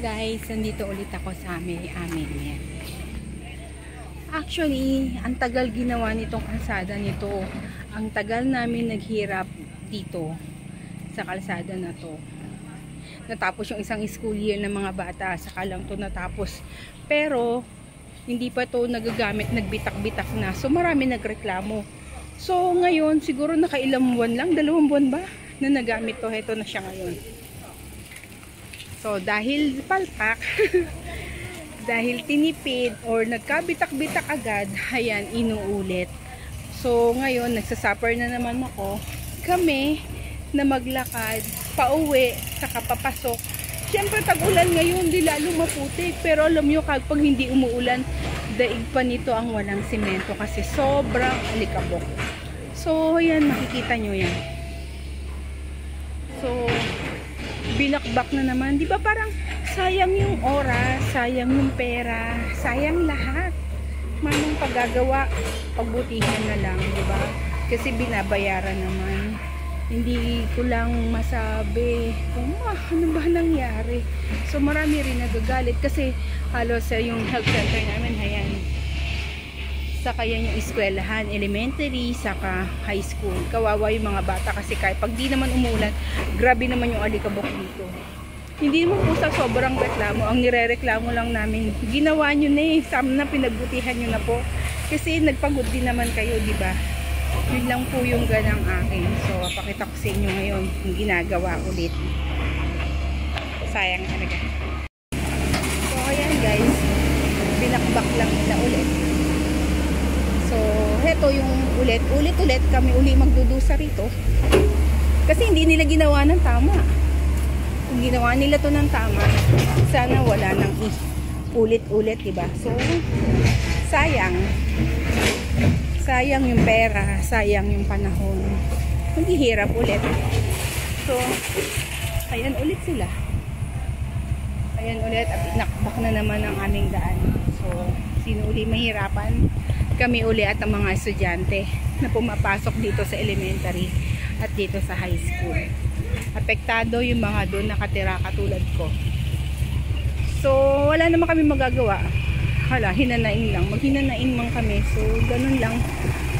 Guys, nandito ulit ako sa amin yan. Actually, ang tagal ginawa nitong kalsada nito. Ang tagal namin naghirap dito sa kalsada na to. Natapos yung isang school year ng mga bata, saka lang to natapos. Pero hindi pa to nagagamit, nagbitak-bitak na. So marami nagreklamo. So ngayon, siguro nakailang buwan lang, 2 buwan ba na nagamit to. Heto na siya ngayon. So dahil palpak, dahil tinipid or nagkabitak-bitak agad, ayan, inuulit. So ngayon, nagsasuffer na naman kami na maglakad, pauwi, saka papasok. Siyempre tag-ulan ngayon, di lalo maputik. Pero alam nyo, kapag hindi umuulan, daig pa nito ang walang simento kasi sobrang alikabok. So ayan, makikita nyo yan. So binakbak na naman, di ba parang sayang yung oras, sayang yung pera, sayang lahat. Manong paggagawa, pagbutihan na lang, di ba? Kasi binabayaran naman. Hindi ko lang masabi kung ano ba nangyari. So marami rin nagagalit kasi halos yung health center namin, ayan, saka yan yung eskwelahan, elementary, saka high school. Kawawa yung mga bata kasi kahit pag di naman umulan, grabe naman yung alikabok dito. Hindi mo po sa sobrang reklamo. Ang nirereklamo lang namin, ginawa nyo na eh. Sana pinagbutihan nyo na po. Kasi nagpagod din naman kayo, di ba? Yun lang po yung ganang akin. So, pakita ko sa inyo ngayon yung ginagawa ulit. Sayang talaga. So, ayan guys. Binakbak lang nila ulit. So, heto yung ulit-ulit kami uli magdudusa rito. Kasi hindi nila ginawa ng tama. Kung ginawa nila to ng tama, sana wala nang ulit-ulit, diba? So, sayang. Sayang yung pera, sayang yung panahon. Maghihirap ulit. So, ayan ulit sila. Ayan ulit, at nakbak na naman ang aming daan. So, sino uli mahirapan? Kami uli at ang mga estudyante na pumapasok dito sa elementary at dito sa high school. Apektado yung mga doon nakatira katulad ko. So, wala naman kami magagawa. Hala, hinanain lang. Maghinanain man kami. So, ganun lang.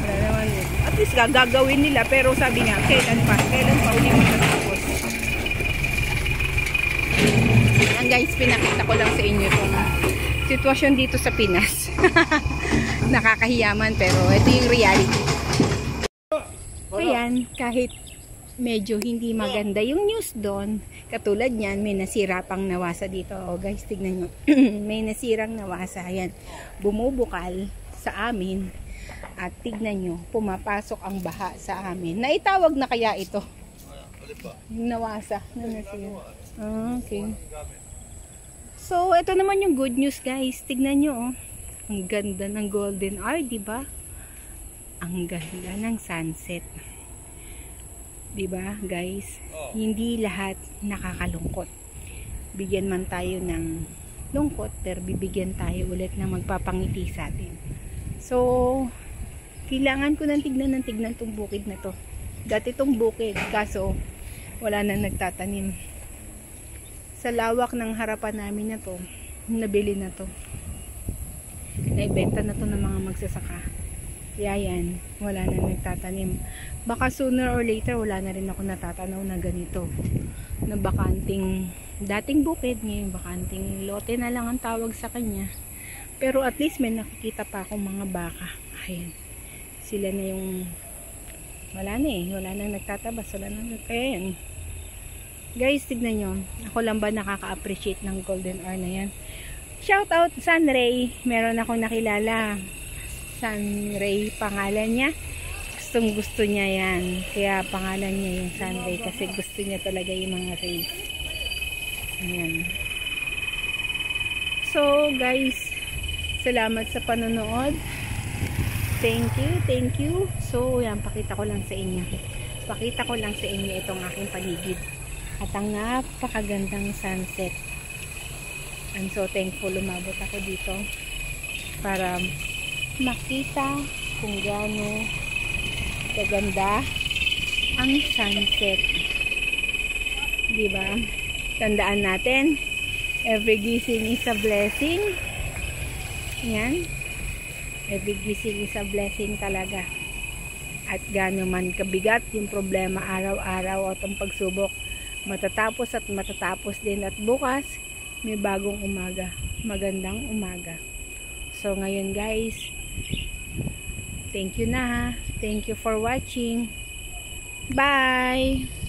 Wala naman. At least gagawin nila. Pero sabi nga, kailan pa uli matatapos. Ang guys, pinakita ko lang sa inyo itong sitwasyon dito sa Pinas. Nakakahiyaman pero ito yung reality. Ayan, kahit medyo hindi maganda yung news doon, katulad niyan, may nasira pang nawasa dito. O guys, tignan nyo. May nasirang nawasa. Ayan, bumubukal sa amin. At tignan nyo, pumapasok ang baha sa amin. Naitawag na kaya ito? Yung nawasa na nasira. Okay. So, ito naman yung good news guys. Tignan nyo, oh. Ang ganda ng golden hour, diba? Ang ganda ng sunset. Diba, guys? Hindi lahat nakakalungkot. Bigyan man tayo ng lungkot, pero bibigyan tayo ulit na magpapangiti sa atin. So, kailangan ko nang tignan tong bukid na to. Dati tong bukid, kaso wala na nagtatanim. Sa lawak ng harapan namin na to, nabili na to. Naibenta na to ng mga magsasaka. Kaya yan, wala na nagtatanim. Baka sooner or later, wala na rin ako natatanaw na ganito. Na bakanting, dating bukid, ngayon bakanting lote na lang ang tawag sa kanya. Pero at least may nakikita pa akong mga baka. Ayan. Sila na yung, wala na eh. Wala nang nagtatabas. Wala nang ayan. Guys, tignan nyo. Ako lang ba nakaka-appreciate ng golden hour na yan? Shout out Sunray. Meron akong nakilala. Sunray pangalan niya. Gustong gusto niya yan. Kaya pangalan niya yung Sunray kasi gusto niya talaga yung mga rays. Ayan. So guys, salamat sa panonood. Thank you. So yan, pakita ko lang sa inyo. Pakita ko lang sa inyo itong aking paligid. At ang napakagandang sunset. I'm so thankful lumabot ako dito para makita kung gaano kaganda ang sunset. Diba? Tandaan natin, Every gising is a blessing. Yan. Every gising is a blessing talaga. At gaano man kabigat yung problema araw-araw at ang pagsubok, matatapos at matatapos din. At bukas, may bagong umaga. Magandang umaga. So ngayon guys, thank you na. Thank you for watching. Bye!